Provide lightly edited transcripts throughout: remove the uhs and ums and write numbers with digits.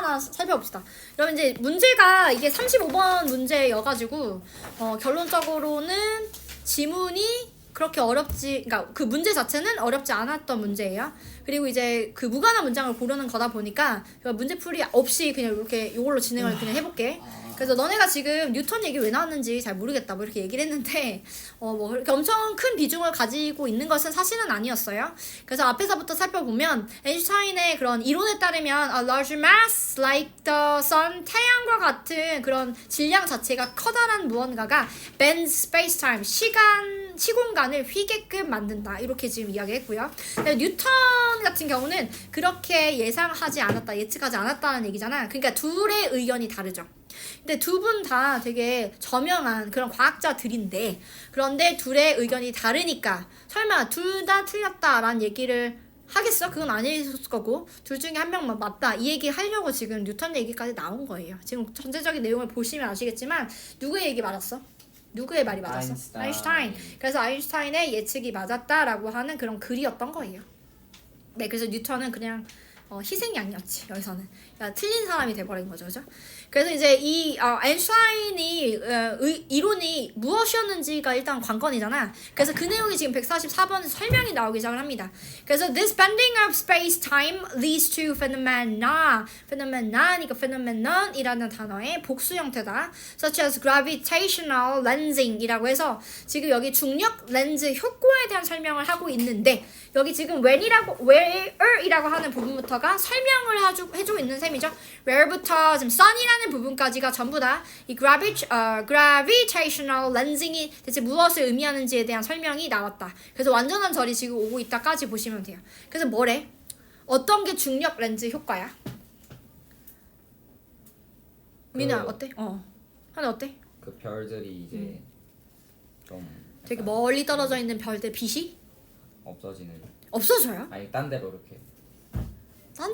하나하나 살펴봅시다. 여러분 이제 문제가 이게 35번 문제여가지고 결론적으로는 지문이 그렇게 그러니까 그 문제 자체는 어렵지 않았던 문제예요. 그리고 이제 그 무관한 문장을 고르는 거다 보니까 문제풀이 없이 그냥 이렇게 이걸로 진행을 그냥 해볼게. 그래서 너네가 지금 뉴턴 얘기 왜 나왔는지 잘 모르겠다 뭐 이렇게 얘기를 했는데 뭐 이렇게 엄청 큰 비중을 가지고 있는 것은 사실은 아니었어요. 그래서 앞에서부터 살펴보면 아인슈타인의 그런 이론에 따르면 a large mass like the sun, 태양과 같은 그런 질량 자체가 커다란 무언가가 bends space-time, 시공간을 휘게끔 만든다. 이렇게 지금 이야기했고요. 뉴턴 같은 경우는 그렇게 예상하지 않았다, 예측하지 않았다는 얘기잖아. 그러니까 둘의 의견이 다르죠. 근데 두 분 다 되게 저명한 그런 과학자들인데 그런데 둘의 의견이 다르니까 설마 둘 다 틀렸다라는 얘기를 하겠어? 그건 아니었을 거고 둘 중에 한 명만 맞다 이 얘기 하려고 지금 뉴턴 얘기까지 나온 거예요. 지금 전체적인 내용을 보시면 아시겠지만 누구의 얘기 맞았어? 누구의 말이 맞았어? 아인슈타인. 그래서 아인슈타인의 예측이 맞았다라고 하는 그런 글이었던 거예요. 네, 그래서 뉴턴은 그냥 희생양이었지. 여기서는 틀린 사람이 돼버린 거죠, 그죠? 그래서 이제 이 아인슈타인이 이론이 무엇이었는지가 일단 관건이잖아. 그래서 그 내용이 지금 144번에서 설명이 나오기 시작을 합니다. 그래서 this bending of space-time leads to phenomena. phenomena니까 phenomenon이라는 단어의 복수 형태다. such as gravitational lensing이라고 해서 지금 여기 중력 렌즈 효과에 대한 설명을 하고 있는데 여기 지금 where이라고 하는 부분부터가 설명을 해주고 있는 셈이죠. where부터 지금 sun이라는 부분까지가 전부 다 이 gravitational lensing이 대체 무엇을 의미하는지에 대한 설명이 나왔다. 그래서 완전한 절이 지금 오고 있다까지 보시면 돼요. 그래서 뭐래? 어떤 게 중력 렌즈 효과야? 민아 어때? 하나 어때? 그 별들이 이제 좀 되게 멀리 떨어져 있는 별들 빛이 없어져요? 아니 딴 데로 이렇게 딴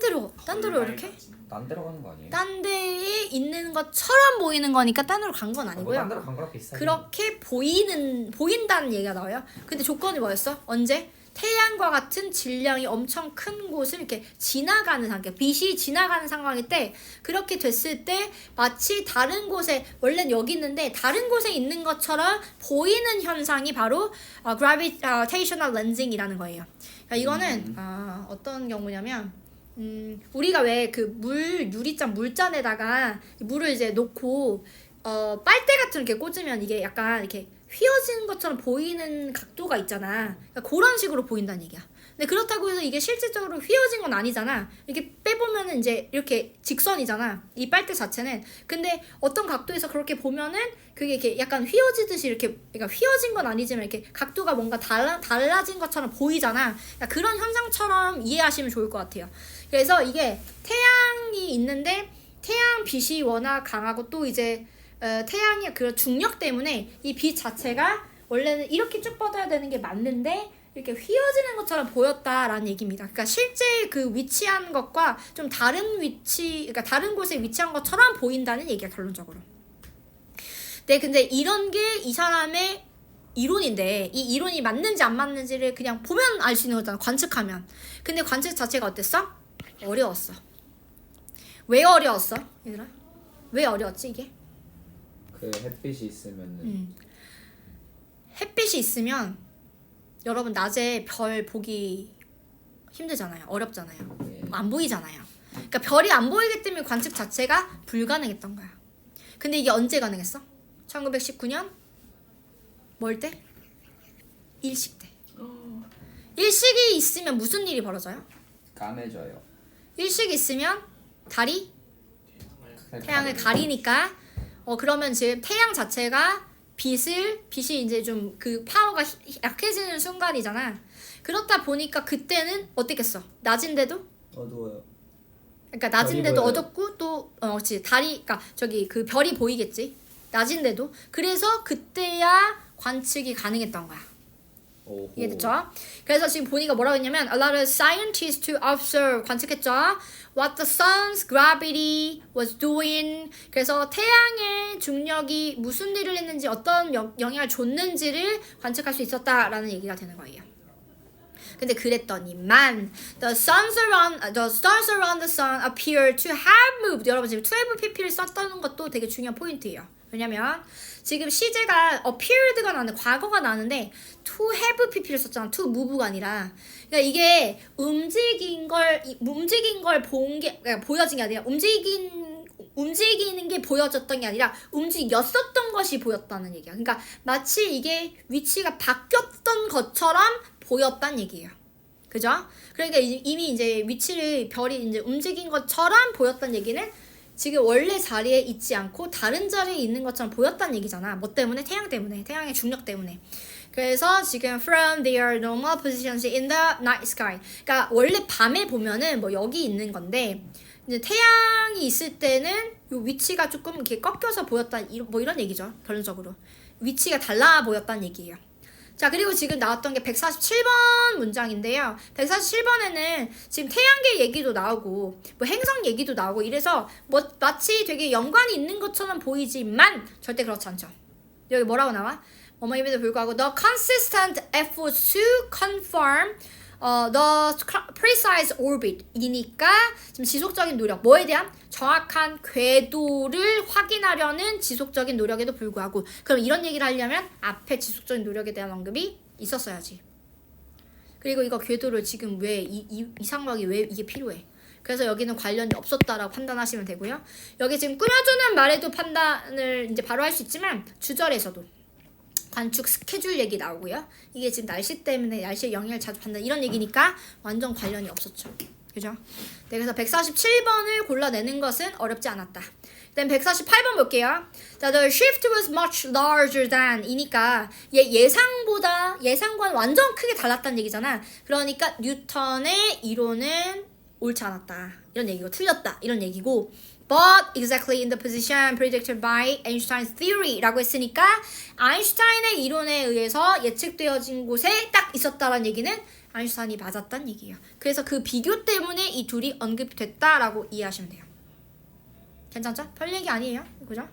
데로 이렇게? 딴 데로 가는 거 아니에요? 딴 데에 있는 것처럼 보이는 거니까 딴 데로 간 건 아니고요. 딴 데로 간 거랑 비슷하게 그렇게 보인다는 얘기가 나와요. 근데 조건이 뭐였어? 언제? 태양과 같은 질량이 엄청 큰 곳을 이렇게 지나가는 상황, 빛이 지나가는 상황일 때 그렇게 됐을 때 마치 다른 곳에 원래는 여기 있는데 다른 곳에 있는 것처럼 보이는 현상이 바로 gravitational lensing이라는 거예요. 그러니까 이거는 어떤 경우냐면 우리가 왜 그 유리잔 물잔에다가 물을 이제 놓고 빨대 같은 게 꽂으면 이게 약간 이렇게 휘어지는 것처럼 보이는 각도가 있잖아. 그러니까 그런 식으로 보인다는 얘기야. 근데 그렇다고 해서 이게 실질적으로 휘어진 건 아니잖아. 이렇게 빼보면은 이제 이렇게 직선이잖아. 이 빨대 자체는. 근데 어떤 각도에서 그렇게 보면은 그게 이렇게 약간 휘어지듯이 이렇게, 그러니까 휘어진 건 아니지만 이렇게 각도가 뭔가 달라진 것처럼 보이잖아. 그러니까 그런 현상처럼 이해하시면 좋을 것 같아요. 그래서 이게 태양이 있는데 태양 빛이 워낙 강하고 또 이제 태양의 그 중력 때문에 이 빛 자체가 원래는 이렇게 쭉 뻗어야 되는 게 맞는데 이렇게 휘어지는 것처럼 보였다라는 얘기입니다. 그러니까 실제 그 위치한 것과 좀 다른 그러니까 다른 곳에 위치한 것처럼 보인다는 얘기야, 결론적으로. 네, 근데 이런 게 이 사람의 이론인데 이 이론이 맞는지 안 맞는지를 그냥 보면 알 수 있는 거잖아, 관측하면. 근데 관측 자체가 어땠어? 어려웠어. 왜 어려웠어, 얘들아? 왜 어려웠지, 이게? 그 햇빛이 있으면은 햇빛이 있으면 여러분 낮에 별 보기 힘들잖아요. 어렵잖아요. 네. 안 보이잖아요. 그러니까 별이 안 보이기 때문에 관측 자체가 불가능했던 거야. 근데 이게 언제 가능했어? 1919년 뭘 때? 일식 때. 일식이 있으면 무슨 일이 벌어져요? 까매져요. 일식이 있으면 달이 태양을 가리니까 그러면 지금 태양 자체가 빛이 이제 좀 그 파워가 약해지는 순간이잖아. 그렇다 보니까 그때는 어땠겠어? 낮인데도? 어두워요. 그러니까 낮인데도 보여요. 어둡고 또 그렇지 그러니까 저기 그 별이 보이겠지. 낮인데도. 그래서 그때야 관측이 가능했던 거야. 오호. 이해됐죠? 그래서 지금 보니까 뭐라고 했냐면 a lot of scientists to observe 관측했죠. What the sun's gravity was doing. 그래서 태양의 중력이 무슨 일을 했는지 어떤 영향을 줬는지를 관측할 수 있었다라는 얘기가 되는 거예요. 근데 그랬더니만 the stars around the sun appear to have moved. 여러분 지금 12pp를 썼다는 것도 되게 중요한 포인트예요. 왜냐면 지금 시제가 appeared가 나는데 과거가 나는데 to have pp를 썼잖아. to move가 아니라. 그러니까 이게 움직인 걸 본 게 그러니까 보여진 게 아니라 움직이는 게 보여졌던 게 아니라 움직였었던 것이 보였다는 얘기야. 그러니까 마치 이게 위치가 바뀌었던 것처럼 보였다는 얘기예요. 그죠? 그러니까 이미 이제 위치를 별이 이제 움직인 것처럼 보였다는 얘기는 지금 원래 자리에 있지 않고 다른 자리에 있는 것처럼 보였다는 얘기잖아. 뭐 때문에? 태양 때문에. 태양의 중력 때문에. 그래서 지금 from their normal positions in the night sky. 그러니까 원래 밤에 보면은 뭐 여기 있는 건데 이제 태양이 있을 때는 요 위치가 조금 이렇게 꺾여서 보였다. 뭐 이런 얘기죠. 결론적으로. 위치가 달라 보였다는 얘기예요. 자, 그리고 지금 나왔던 게 147번 문장인데요. 147번에는 지금 태양계 얘기도 나오고 뭐 행성 얘기도 나오고 이래서 뭐 마치 되게 연관이 있는 것처럼 보이지만 절대 그렇지 않죠. 여기 뭐라고 나와? 뭐뭐임에도 불구하고 the consistent efforts to confirm the precise orbit 이니까 지금 지속적인 노력, 뭐에 대한? 정확한 궤도를 확인하려는 지속적인 노력에도 불구하고. 그럼 이런 얘기를 하려면 앞에 지속적인 노력에 대한 언급이 있었어야지. 그리고 이거 궤도를 지금 왜 이 상황이 왜 이게 필요해? 그래서 여기는 관련이 없었다라고 판단하시면 되고요. 여기 지금 꾸며주는 말에도 판단을 이제 바로 할 수 있지만 주절에서도 관축 스케줄 얘기 나오고요. 이게 지금 날씨 때문에 날씨의 영향을 자주 받는 이런 얘기니까 완전 관련이 없었죠. 그죠? 네, 그래서 147번을 골라내는 것은 어렵지 않았다. 그다음 148번 볼게요. 자, the shift was much larger than 이니까 예상과는 완전 크게 달랐다는 얘기잖아. 그러니까 뉴턴의 이론은 옳지 않았다. 이런 얘기고 틀렸다. 이런 얘기고 but exactly in the position predicted by Einstein's theory 라고 했으니까 아인슈타인의 이론에 의해서 예측되어진 곳에 딱 있었다라는 얘기는 아인슈타인이 맞았다는 얘기예요. 그래서 그 비교 때문에 이 둘이 언급됐다라고 이해하시면 돼요. 괜찮죠? 별 얘기 아니에요. 그죠?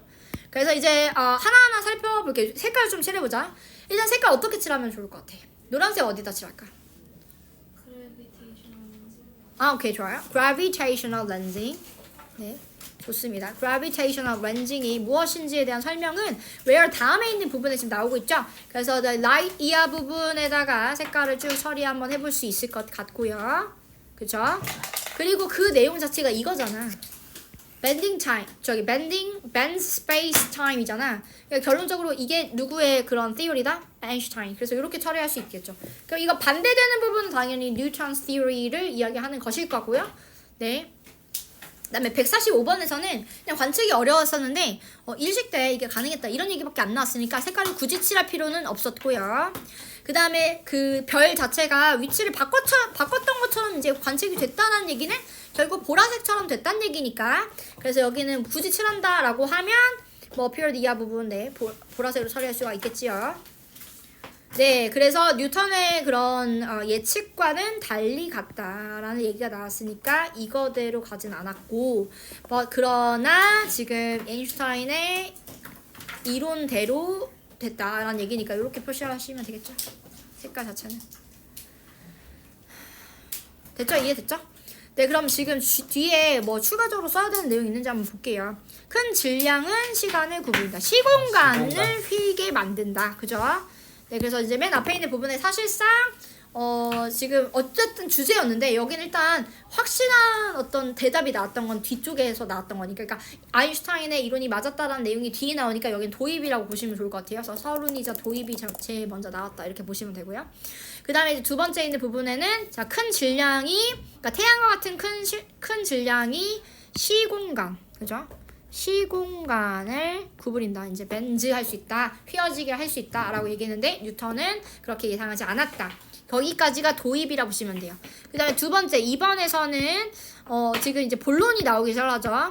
그래서 이제 하나하나 살펴볼게요. 색깔 좀 칠해보자. 일단 색깔 어떻게 칠하면 좋을 것 같아? 노란색 어디다 칠할까? 오케이, 좋아요. Gravitational lensing. 네, 좋습니다. Gravitational lensing이 무엇인지에 대한 설명은 where 다음에 있는 부분에 지금 나오고 있죠. 그래서 the light 이하 부분에다가 색깔을 쭉 처리 한번 해볼 수 있을 것 같고요. 그죠? 그리고 그 내용 자체가 이거잖아. bending time, bend space time이잖아. 그러니까 결론적으로 이게 누구의 그런 theory다? 아인슈타인. 그래서 이렇게 처리할 수 있겠죠. 그럼 이거 반대되는 부분은 당연히 뉴턴's theory를 이야기하는 것일 거고요. 네. 그다음에 145번에서는 그냥 관측이 어려웠었는데 일식 때 이게 가능했다 이런 얘기밖에 안 나왔으니까 색깔을 굳이 칠할 필요는 없었고요. 그다음에 그 별 자체가 위치를 바꿨던 것처럼 이제 관측이 됐다는 얘기는 결국 보라색처럼 됐다는 얘기니까 그래서 여기는 굳이 칠한다라고 하면 뭐 appeared 이하 부분 보라색으로 처리할 수가 있겠지요. 네, 그래서 뉴턴의 그런 예측과는 달리 갔다라는 얘기가 나왔으니까 이거대로 가진 않았고 그러나 지금 아인슈타인의 이론대로 됐다라는 얘기니까 이렇게 표시하시면 되겠죠. 색깔 자체는 됐죠? 이해됐죠? 네, 그럼 지금 뒤에 뭐 추가적으로 써야 되는 내용이 있는지 한번 볼게요. 큰 질량은 시간을 구분한다. 시공간을 휘게 만든다. 그죠? 네, 그래서 이제 맨 앞에 있는 부분에 사실상 지금 어쨌든 주제였는데 여기는 일단 확실한 어떤 대답이 나왔던 건 뒤쪽에서 나왔던 거니까 그러니까 아인슈타인의 이론이 맞았다라는 내용이 뒤에 나오니까 여기는 도입이라고 보시면 좋을 것 같아요. 그래서 서론이자 도입이 제일 먼저 나왔다 이렇게 보시면 되고요. 그 다음에 이제 두 번째 있는 부분에는 자, 큰 질량이 그러니까 태양과 같은 큰 질량이 시공간 그죠? 시공간을 구부린다. 이제 벤즈할 수 있다. 휘어지게 할 수 있다. 라고 얘기했는데 뉴턴은 그렇게 예상하지 않았다. 거기까지가 도입이라고 보시면 돼요. 그 다음에 두 번째 2번에서는 지금 이제 본론이 나오기 시작하죠.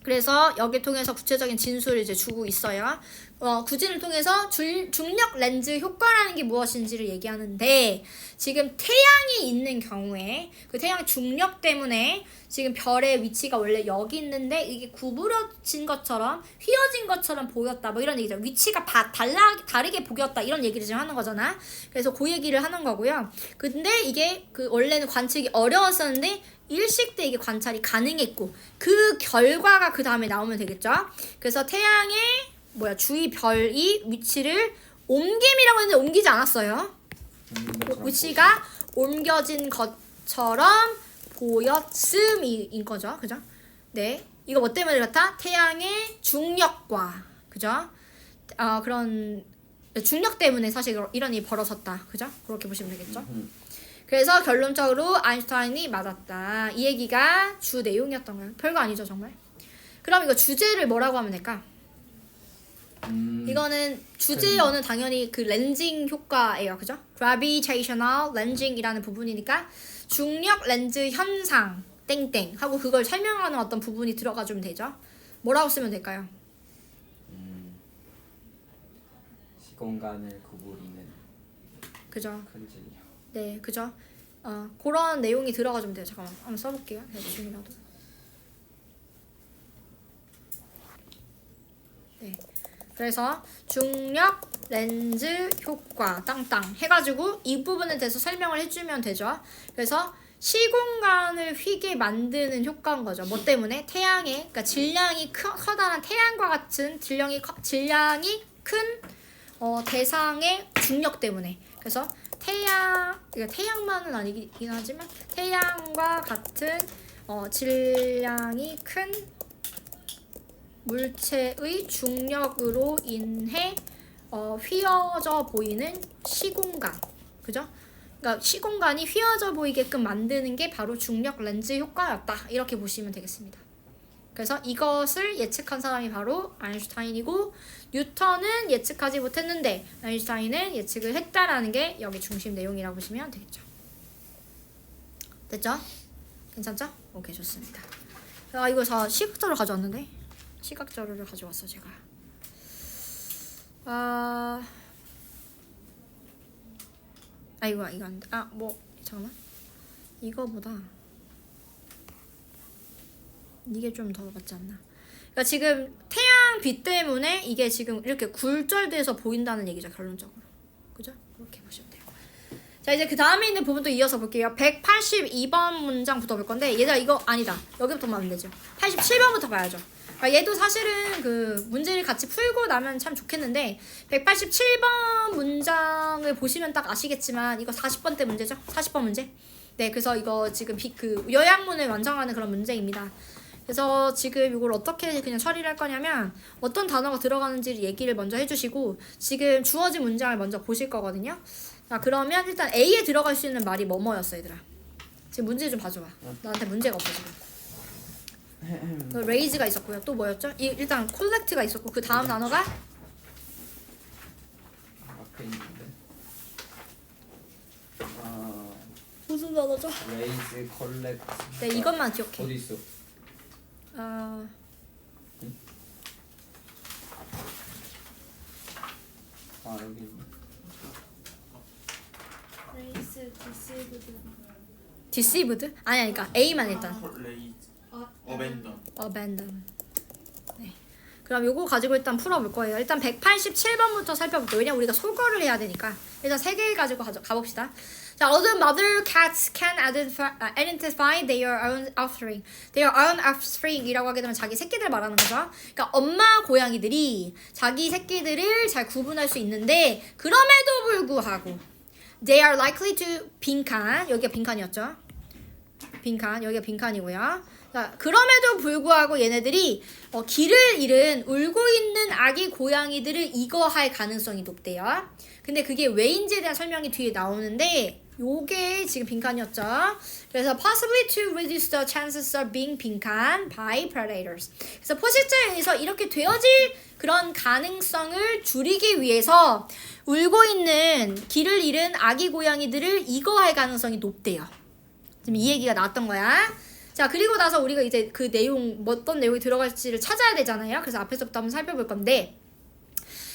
그래서 여기 통해서 구체적인 진술을 이제 주고 있어요. 구진을 통해서 중력 렌즈 효과라는 게 무엇인지를 얘기하는데 지금 태양이 있는 경우에 그 태양 중력 때문에 지금 별의 위치가 원래 여기 있는데 이게 구부러진 것처럼 휘어진 것처럼 보였다 뭐 이런 얘기죠. 위치가 다르게 보였다 이런 얘기를 지금 하는 거잖아. 그래서 그 얘기를 하는 거고요. 근데 이게 그 원래는 관측이 어려웠었는데 일식 때 이게 관찰이 가능했고 그 결과가 그 다음에 나오면 되겠죠. 그래서 태양의 주위 별이 위치를 옮김이라고 했는데 옮기지 않았어요. 위치가 옮겨진 것처럼 보였음인 거죠. 그죠? 네. 이거 뭐 때문에 그렇다? 태양의 중력과 그죠? 그런 중력 때문에 사실 이런 일이 벌어졌다. 그죠? 그렇게 보시면 되겠죠? 그래서 결론적으로 아인슈타인이 맞았다. 이 얘기가 주 내용이었던 거예요. 별거 아니죠, 정말. 그럼 이거 주제를 뭐라고 하면 될까? 이거는 주제어는 당연히 그 렌징 효과예요. 그죠? gravitational lensing이라는 부분이니까 중력 렌즈 현상 땡땡 하고 그걸 설명하는 어떤 부분이 들어가주면 되죠. 뭐라고 쓰면 될까요? 시공간을 구부리는 그죠? 큰 진리. 네, 그죠? 그런 내용이 들어가주면 돼요. 잠깐만, 한번 써볼게요. 대충이라도. 네. 그래서 중력 렌즈 효과 땅땅 해가지고 이 부분에 대해서 설명을 해주면 되죠. 그래서 시공간을 휘게 만드는 효과인 거죠. 뭐 때문에? 그러니까 질량이 커다란 태양과 같은 질량이 큰 대상의 중력 때문에. 그래서 태양만은 아니긴 하지만 태양과 같은 질량이 큰 물체의 중력으로 인해 휘어져 보이는 시공간. 그죠? 그러니까 시공간이 휘어져 보이게끔 만드는 게 바로 중력 렌즈 효과였다. 이렇게 보시면 되겠습니다. 그래서 이것을 예측한 사람이 바로 아인슈타인이고 뉴턴은 예측하지 못했는데 아인슈타인은 예측을 했다라는 게 여기 중심 내용이라고 보시면 되겠죠. 됐죠? 괜찮죠? 오케이, 좋습니다. 이거 다 시각자료 가져왔는데 시각자료를 가져왔어 제가. 이거 안 돼. 잠깐만. 이거보다 이게 좀 더 맞지 않나? 그러니까 지금 태양 빛 때문에 이게 지금 이렇게 굴절돼서 보인다는 얘기죠, 결론적으로. 그죠? 그렇게 보시면 돼요. 자, 이제 그 다음에 있는 부분도 이어서 볼게요. 182번 문장부터 볼 건데 얘들아 이거 아니다. 여기부터 보면 안 되죠. 87번부터 봐야죠. 얘도 사실은 그 문제를 같이 풀고 나면 참 좋겠는데 187번 문장을 보시면 딱 아시겠지만 이거 40번대 문제죠? 40번 문제? 네, 그래서 이거 지금 그 요약문을 완성하는 그런 문제입니다. 그래서 지금 이걸 어떻게 그냥 처리를 할 거냐면 어떤 단어가 들어가는지 얘기를 먼저 해주시고 지금 주어진 문장을 먼저 보실 거거든요. 자, 그러면 일단 A에 들어갈 수 있는 말이 뭐였어 얘들아? 지금 문제 좀 봐줘봐. 나한테 문제가 없어 지금. 레이즈가 있었고요. 또 뭐였죠? 일단 콜렉트가 있었고 그 다음 단어가 앞에 있는데. 무슨 단어죠? 레이즈 컬렉트. 네, 이것만 기억해. 어디 있어? 여기 있네. 레이스 디세이브드 deceived? 아니 그러니까 A만 일단. 레이즈 어벤던 abandon. 네. 그럼 요거 가지고 일단 풀어볼 거예요. 일단 187번부터 살펴볼게요. 왜냐면 우리가 소거를 해야 되니까. 일단 3개 가지고 가봅시다. 자, other mother cats can identify their own offspring. Their own offspring이라고 하게 되면 자기 새끼들 말하는 거죠. 그러니까 엄마 고양이들이 자기 새끼들을 잘 구분할 수 있는데 그럼에도 불구하고 they are likely to 빈칸. 여기가 빈칸이었죠. 빈칸. 여기가 빈칸이고요. 자, 그럼에도 불구하고 얘네들이 길을 잃은 울고 있는 아기 고양이들을 이거할 가능성이 높대요. 근데 그게 왜인지에 대한 설명이 뒤에 나오는데 요게 지금 빈칸이었죠. 그래서 possibly to reduce the chances of being 빈칸 by predators. 그래서 포식자에 의해서 이렇게 되어질 그런 가능성을 줄이기 위해서 울고 있는 길을 잃은 아기 고양이들을 이거할 가능성이 높대요. 지금 이 얘기가 나왔던 거야. 자, 그리고 나서 우리가 이제 그 내용 어떤 내용이 들어갈지를 찾아야 되잖아요. 그래서 앞에서부터 한번 살펴볼 건데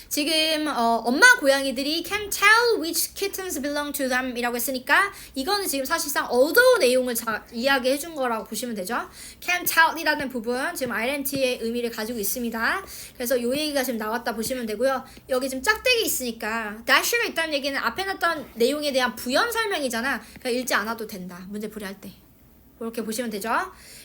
지금 엄마 고양이들이 can tell which kittens belong to them 이라고 했으니까 이거는 지금 사실상 although 내용을 이야기해 준 거라고 보시면 되죠. can tell 이라는 부분 지금 identity의 의미를 가지고 있습니다. 그래서 요 얘기가 지금 나왔다 보시면 되고요. 여기 지금 짝대기 있으니까 dash가 있다는 얘기는 앞에 놨던 내용에 대한 부연 설명이잖아. 그러니까 읽지 않아도 된다. 문제 풀이할 때. 그렇게 보시면 되죠.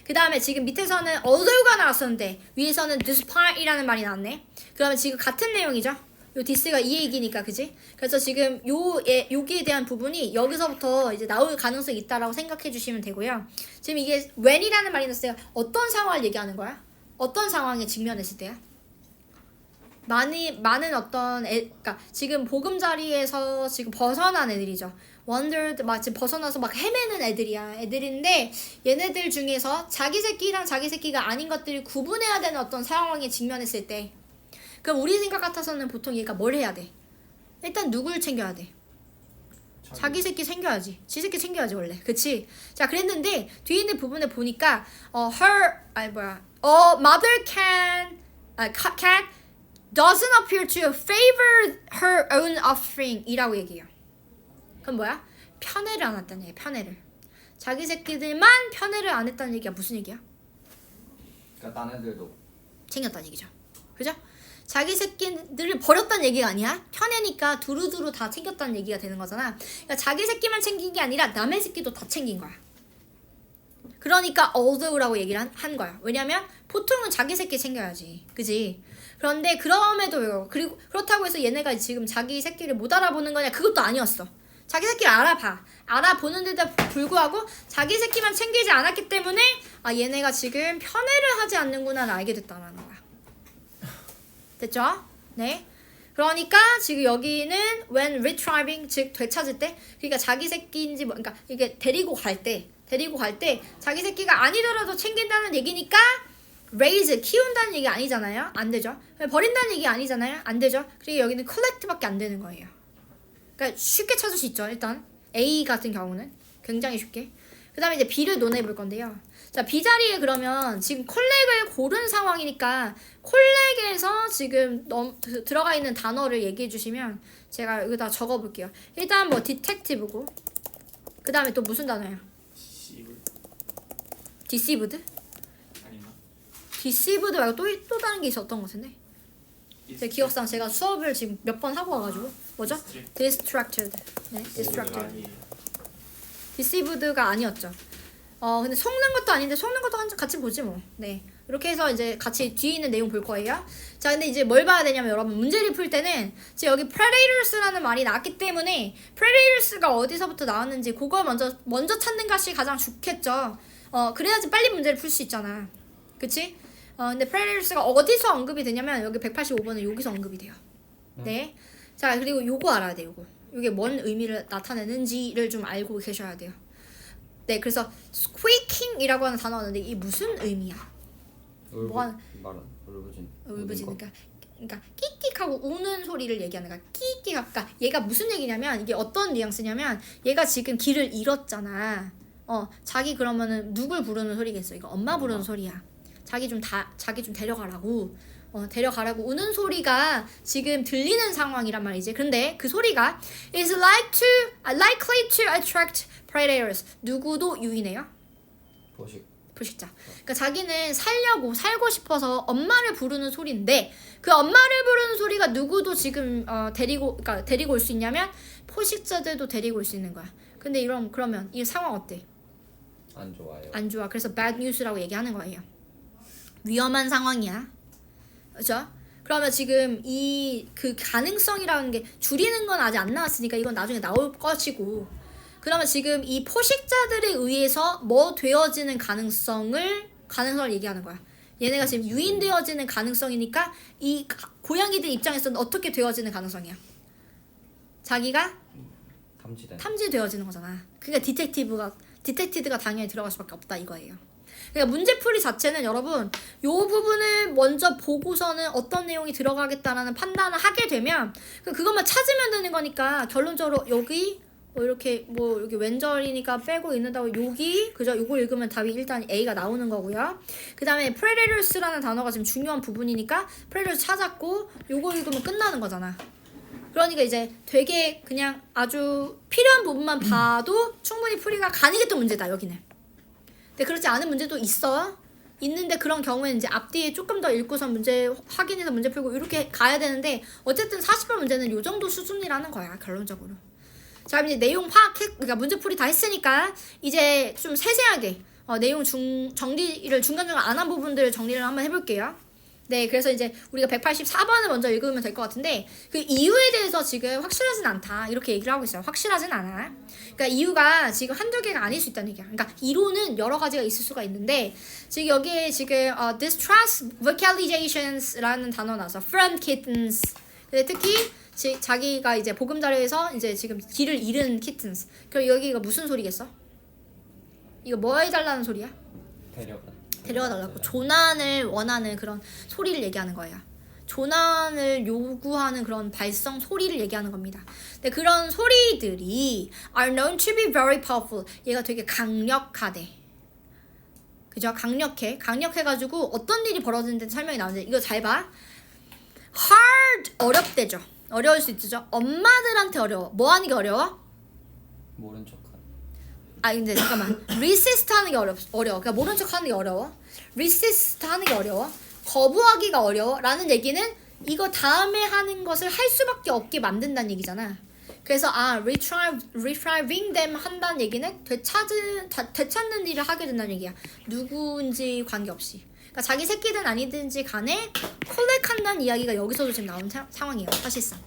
그 다음에 지금 밑에서는 although가 나왔었는데 위에서는 despite이라는 말이 나왔네. 그러면 지금 같은 내용이죠. 요 this가 이 얘기니까 그지? 그래서 지금 여기에 대한 부분이 여기서부터 이제 나올 가능성이 있다라고 생각해 주시면 되고요. 지금 이게 when이라는 말이 나왔어요. 어떤 상황을 얘기하는 거야? 어떤 상황에 직면했을 때야? 많은 어떤 그러니까 지금 보금자리에서 지금 벗어난 애들이죠. wondered 막 지금 벗어나서 막 헤매는 애들인데 얘네들 중에서 자기 새끼랑 자기 새끼가 아닌 것들을 구분해야 되는 어떤 상황에 직면했을 때 그럼 우리 생각 같아서는 보통 얘가 뭘 해야 돼? 일단 누굴 챙겨야 돼? 자기 새끼 챙겨야지. 지 새끼 챙겨야지 원래. 그치? 자 그랬는데 뒤에 있는 부분에 보니까 mother cat doesn't appear to favor her own offspring 이라고 얘기해요. 그럼 뭐야? 편애를 안 했다는 얘기야. 편애를. 자기 새끼들만 편애를 안 했다는 얘기야. 무슨 얘기야? 그러니까 딴 애들도 챙겼다는 얘기죠. 그죠? 자기 새끼들을 버렸다는 얘기가 아니야. 편애니까 두루두루 다 챙겼다는 얘기가 되는 거잖아. 그러니까 자기 새끼만 챙긴 게 아니라 남의 새끼도 다 챙긴 거야. 그러니까 although라고 얘기를 한 거야. 왜냐면 보통은 자기 새끼 챙겨야지. 그지? 그런데 그럼에도 그리고 그렇다고 해서 얘네가 지금 자기 새끼를 못 알아보는 거냐? 그것도 아니었어. 자기 새끼를 알아보는데도 불구하고 자기 새끼만 챙기지 않았기 때문에 아 얘네가 지금 편애를 하지 않는구나를 알게 됐다는 거야. 됐죠? 네. 그러니까 지금 여기는 when retrieving 즉 되찾을 때 그러니까 자기 새끼인지 뭐 그러니까 이게 데리고 갈 때 자기 새끼가 아니더라도 챙긴다는 얘기니까 raise 키운다는 얘기 아니잖아요. 안 되죠. 버린다는 얘기 아니잖아요. 안 되죠. 그리고 여기는 collect밖에 안 되는 거예요. 그러니까 쉽게 찾을 수 있죠. 일단 A 같은 경우는 굉장히 쉽게. 그 다음에 이제 B를 논해 볼 건데요. 자, B 자리에 그러면 지금 콜렉을 고른 상황이니까 콜렉에서 지금 들어가 있는 단어를 얘기해 주시면 제가 여기다 적어 볼게요. 일단 뭐 detective고 그 다음에 또 무슨 단어야? deceived? 아닌가? deceived 말고 또 다른 게 있었던 것 같은데. 제 기억상 제가 수업을 지금 몇 번 하고 와가지고 뭐죠? distracted. 네, distracted. deceived가 아니었죠. 근데 속는 것도 아닌데 속는 것도 같이 보지 뭐. 네. 이렇게 해서 이제 같이 뒤에 있는 내용 볼 거예요. 자, 근데 이제 뭘 봐야 되냐면 여러분 문제를 풀 때는 지금 여기 predators라는 말이 나왔기 때문에 predators가 어디서부터 나왔는지 그걸 먼저 찾는 것이 가장 좋겠죠. 그래야지 빨리 문제를 풀 수 있잖아. 그치? 근데 predators가 어디서 언급이 되냐면 여기 185번은 여기서 언급이 돼요. 네. 자, 그리고 요거 알아야 돼요. 요게 뭔 의미를 나타내는지를 좀 알고 계셔야 돼요. 네, 그래서 squeaking이라고 하는 단어가 있는데 이게 무슨 의미야? 뭐가 울부짖는 그러니까 끽끽하고 우는 소리를 얘기하는 거야. 끽끽. 그러니까 얘가 무슨 얘기냐면 이게 어떤 뉘앙스냐면 얘가 지금 길을 잃었잖아. 자기 그러면은 누굴 부르는 소리겠어? 이거 엄마 부르는 소리야. 자기 좀 데려가라고. 데려가라고 우는 소리가 지금 들리는 상황이란 말이지. 근데 그 소리가 is likely to attract predators. 누구도 유인해요? 포식자. 그러니까 자기는 살고 싶어서 엄마를 부르는 소리인데 그 엄마를 부르는 소리가 누구도 지금 데리고 올 수 있냐면 포식자들도 데리고 올 수 있는 거야. 근데 그러면 이 상황 어때? 안 좋아요. 안 좋아. 그래서 bad news라고 얘기하는 거예요. 위험한 상황이야. 그렇죠? 그러면 지금 그 가능성이라는 게 줄이는 건 아직 안 나왔으니까 이건 나중에 나올 것이고 그러면 지금 이 포식자들에 의해서 뭐 되어지는 가능성을 얘기하는 거야. 얘네가 지금 유인되어지는 가능성이니까 이 고양이들 입장에서는 어떻게 되어지는 가능성이야? 자기가 탐지되어지는 거잖아. 그러니까 디텍티드가 당연히 들어갈 수밖에 없다 이거예요. 그러니까 문제풀이 자체는 여러분 요 부분을 먼저 보고서는 어떤 내용이 들어가겠다라는 판단을 하게 되면 그것만 찾으면 되는 거니까 결론적으로 여기 뭐 이렇게 뭐 여기 왼절이니까 빼고 있는다고 여기 그죠? 요거 읽으면 답이 일단 A가 나오는 거고요. 그 다음에 predators라는 단어가 지금 중요한 부분이니까 predators 찾았고 요거 읽으면 끝나는 거잖아. 그러니까 이제 되게 그냥 아주 필요한 부분만 봐도 충분히 풀이가 가능했던 문제다 여기는. 근데 그렇지 않은 문제도 있어. 있는데 그런 경우에는 이제 앞뒤에 조금 더 읽고서 문제 확인해서 문제 풀고 이렇게 가야 되는데 어쨌든 40번 문제는 요 정도 수준이라는 거야 결론적으로. 자 그럼 이제 내용 그러니까 문제풀이 다 했으니까 이제 좀 세세하게 내용 정리를 중간중간 안 한 부분들을 정리를 한번 해볼게요. 네 그래서 이제 우리가 184번을 먼저 읽으면 될 것 같은데 그 이유에 대해서 지금 확실하진 않다 이렇게 얘기를 하고 있어요. 확실하진 않아. 그러니까 이유가 지금 한두 개가 아닐 수 있다는 얘기야. 그러니까 이론은 여러 가지가 있을 수가 있는데 지금 여기에 지금 distress vocalizations라는 단어 나와서 from kittens. 근데 특히 자기가 이제 보금자리에서 이제 지금 길을 잃은 kittens. 그럼 여기가 무슨 소리겠어? 이거 뭐 해달라는 소리야? 데려가달라고. 조난을 원하는 그런 소리를 얘기하는 거예요. 조난을 요구하는 그런 발성 소리를 얘기하는 겁니다. 근데 그런 소리들이 are known to be very powerful. 얘가 되게 강력하대. 그죠? 강력해. 강력해가지고 어떤 일이 벌어지는데 설명이 나오는데 이거 잘 봐. hard 어렵대죠. 어려울 수 있죠. 엄마들한테 어려워. 뭐 하는 게 어려워? 모른 척하는. 아 근데 잠깐만. resist 하는 게 어려워. 그러니까 모른 척 하는 게 어려워. resist 하는 게 어려워. 거부하기가 어려워. 라는 얘기는 이거 다음에 하는 것을 할 수밖에 없게 만든다는 얘기잖아. 그래서 retrieving them 한다는 얘기는 되찾는 일을 하게 된다는 얘기야. 누구인지 관계없이. 그러니까 자기 새끼든 아니든지 간에 콜렉한다는 이야기가 여기서도 지금 나온 상황이에요. 사실상.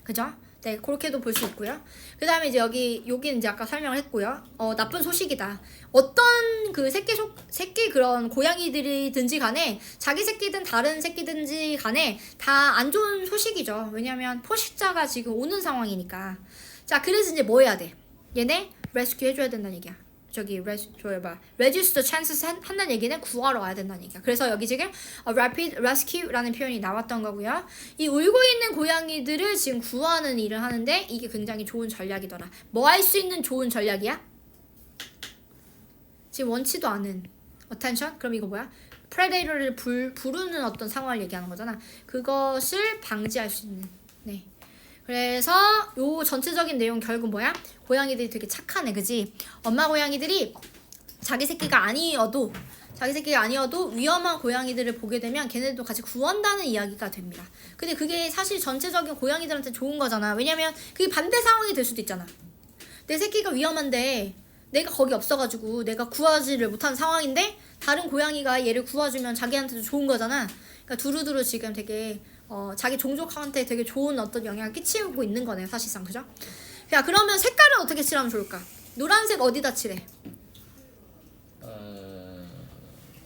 그죠? 네, 그렇게도 볼 수 있고요. 그 다음에 이제 여기는 이제 아까 설명을 했고요. 나쁜 소식이다. 어떤 그 새끼 그런 고양이들이든지 간에 자기 새끼든 다른 새끼든지 간에 다 안 좋은 소식이죠. 왜냐면 포식자가 지금 오는 상황이니까. 자, 그래서 이제 뭐 해야 돼? 얘네 레스큐 해줘야 된다는 얘기야. reduce the chances 한다는 얘기는 구하러 와야 된다는 얘기야. 그래서 여기 지금 rapid rescue라는 표현이 나왔던 거고요. 이 울고 있는 고양이들을 지금 구하는 일을 하는데 이게 굉장히 좋은 전략이더라. 뭐 할 수 있는 좋은 전략이야? 지금 원치도 않은 attention? 그럼 이거 뭐야? predator를 부르는 어떤 상황을 얘기하는 거잖아. 그것을 방지할 수 있는. 네. 그래서 요 전체적인 내용 결국 뭐야? 고양이들이 되게 착하네, 그지? 엄마 고양이들이 자기 새끼가 아니어도 위험한 고양이들을 보게 되면 걔네들도 같이 구한다는 이야기가 됩니다. 근데 그게 사실 전체적인 고양이들한테 좋은 거잖아. 왜냐면 그게 반대 상황이 될 수도 있잖아. 내 새끼가 위험한데 내가 거기 없어가지고 내가 구하지를 못한 상황인데 다른 고양이가 얘를 구해주면 자기한테도 좋은 거잖아. 그러니까 두루두루 지금 되게 자기 종족한테 되게 좋은 어떤 영향을 끼치고 있는 거네요, 사실상. 그죠? 야, 그러면 색깔은 어떻게 칠하면 좋을까? 노란색 어디다 칠해?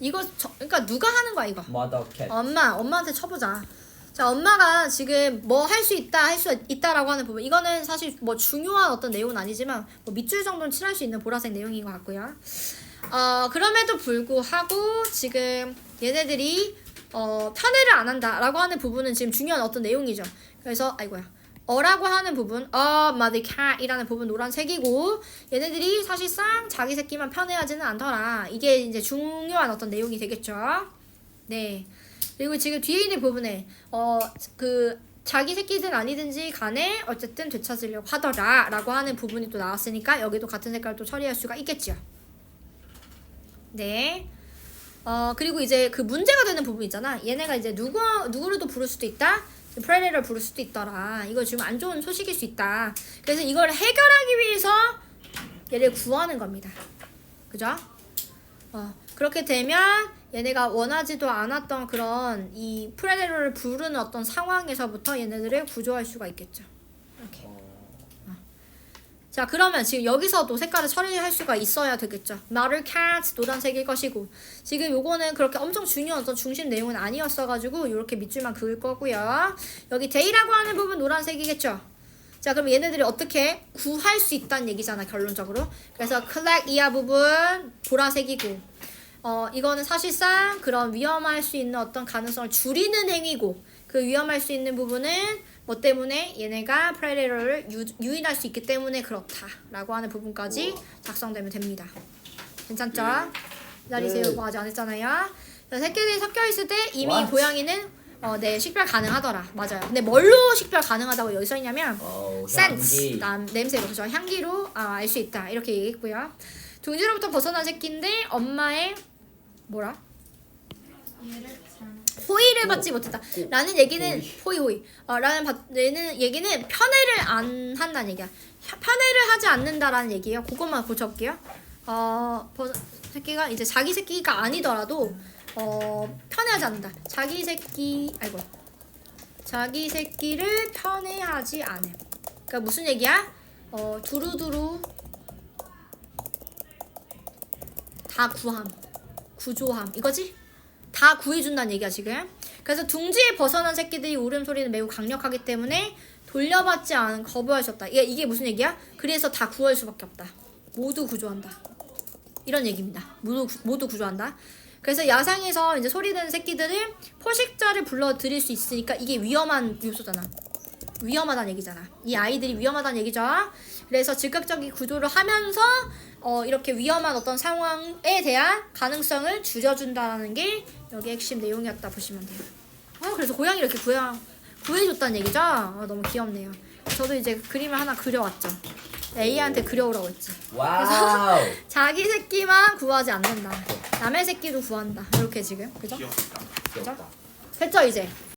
이거 그러니까 누가 하는 거야, 이거? Mother cat. 엄마한테 쳐보자. 자, 엄마가 지금 뭐 할 수 있다라고 하는 부분. 이거는 사실 뭐 중요한 어떤 내용은 아니지만 뭐 밑줄 정도는 칠할 수 있는 보라색 내용인 것 같고요. 그럼에도 불구하고 지금 얘네들이 편애를 안 한다라고 하는 부분은 지금 중요한 어떤 내용이죠. 그래서 라고 하는 부분, mother cat이라는 부분 노란색이고 얘네들이 사실상 자기 새끼만 편애하지는 않더라. 이게 이제 중요한 어떤 내용이 되겠죠. 네. 그리고 지금 뒤에 있는 부분에 자기 새끼든 아니든지 간에 어쨌든 되찾으려고 하더라 라고 하는 부분이 또 나왔으니까 여기도 같은 색깔을 또 처리할 수가 있겠죠. 네. 그리고 이제 그 문제가 되는 부분 있잖아. 얘네가 이제 누구를도 부를 수도 있다. 프레데터를 부를 수도 있더라. 이거 지금 안 좋은 소식일 수 있다. 그래서 이걸 해결하기 위해서 얘를 구하는 겁니다. 그죠? 그렇게 되면 얘네가 원하지도 않았던 그런 이 프레데터를 부르는 어떤 상황에서부터 얘네들을 구조할 수가 있겠죠. 이렇게. 자, 그러면 지금 여기서도 색깔을 처리할 수가 있어야 되겠죠. Mother cat 노란색일 것이고 지금 요거는 그렇게 엄청 중요한 어떤 중심 내용은 아니었어가지고 이렇게 밑줄만 그을 거고요. 여기 day라고 하는 부분 노란색이겠죠. 자, 그럼 얘네들이 어떻게 구할 수 있다는 얘기잖아, 결론적으로. 그래서 collect 이하 부분 보라색이고 이거는 사실상 그런 위험할 수 있는 어떤 가능성을 줄이는 행위고 그 위험할 수 있는 부분은 뭐 때문에 얘네가 프레데터를 유인할 수 있기 때문에 그렇다라고 하는 부분까지 작성되면 됩니다. 괜찮죠? 기다리세요. 뭐 아직 안 했잖아요. 새끼들이 섞여 있을 때 이미 What? 고양이는 네, 식별 가능하더라. 맞아요. 근데 뭘로 식별 가능하다고 여기 써 있냐면 sense, 냄새로, 그죠? 향기로 알 수 있다. 이렇게 얘기했고요. 둥지로부터 벗어난 새끼인데 엄마의 뭐라? 얘를 잘 호의를 받지 못했다. 라는 얘기는 호의. 라는 얘기는 편애를 안 한다는 얘기야. 편애를 하지 않는다라는 얘기예요. 그것만 고쳐볼게요. 새끼가 이제 자기 새끼가 아니더라도 편애하지 않는다. 자기 새끼를 편애하지 않음. 그러니까 무슨 얘기야? 두루두루 다 구조함 이거지? 다 구해준다는 얘기야 지금. 그래서 둥지에 벗어난 새끼들이 울음소리는 매우 강력하기 때문에 돌려받지 않은 거부할 수 없다. 이게 무슨 얘기야? 그래서 다 구할 수밖에 없다. 모두 구조한다. 이런 얘기입니다. 모두 구조한다. 그래서 야상에서 이제 소리내는 새끼들은 포식자를 불러들일 수 있으니까 이게 위험한 요소잖아. 위험하다는 얘기잖아. 이 아이들이 위험하다는 얘기죠. 그래서 즉각적인 구조를 하면서 이렇게 위험한 어떤 상황에 대한 가능성을 줄여준다는 게 여기 핵심 내용이었다 보시면 돼요. 그래서 고양이를 이렇게 구해줬다는 얘기죠. 너무 귀엽네요. 저도 이제 그림을 하나 그려왔죠. A한테 그려오라고 했지. 와우. 자기 새끼만 구하지 않는다. 남의 새끼도 구한다. 이렇게 지금 그죠? 귀엽다. 귀엽다. 됐죠 이제?